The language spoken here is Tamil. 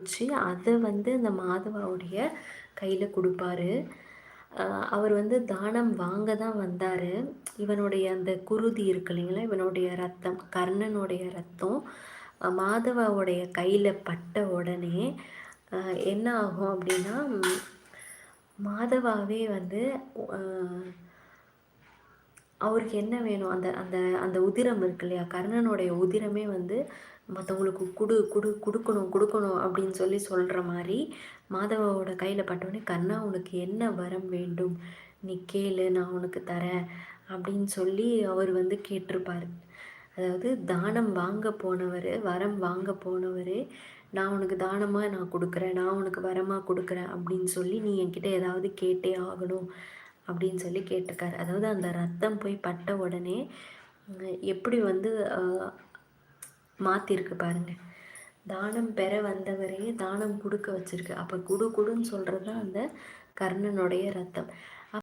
வச்சு அதை வந்து இந்த மாதவாவுடைய கையில் கொடுப்பாரு. அவர் வந்து தானம் வாங்க தான் வந்தார். இவனுடைய அந்த குருதி இருக்கு இல்லைங்களா, இவனுடைய ரத்தம், கர்ணனுடைய ரத்தம் மாதவாவுடைய கையில் பட்ட உடனே என்ன ஆகும் அப்படின்னா, மாதவாவே வந்து அவருக்கு என்ன வேணும், அந்த அந்த அந்த உதிரம் இருக்கு இல்லையா, கர்ணனுடைய உதிரமே வந்து மற்றவங்களுக்கு கொடுக்கணும் கொடுக்கணும் அப்படின்னு சொல்லி சொல்கிற மாதிரி மாதவாவோட கையில் பட்டோடனே, கர்ணா உனக்கு என்ன வரம் வேண்டும், நீ கேளு நான் உனக்கு தரேன் அப்படின்னு சொல்லி அவர் வந்து கேட்டிருப்பார். அதாவது தானம் வாங்க போனவர், வரம் வாங்க போனவர், நான் உனக்கு தானமாக நான் கொடுக்குறேன், நான் உனக்கு வரமாக கொடுக்குறேன் அப்படின்னு சொல்லி நீ என்கிட்ட ஏதாவது கேட்டே ஆகணும் அப்படின்னு சொல்லி கேட்டிருக்காரு. அதாவது அந்த ரத்தம் போய் பட்ட உடனே எப்படி வந்து மாற்றிருக்கு பாருங்க. தானம் பெற வந்தவரையே தானம் கொடுக்க வச்சிருக்கு. அப்போ குடுன்னு சொல்கிறது தான் அந்த கர்ணனுடைய ரத்தம்.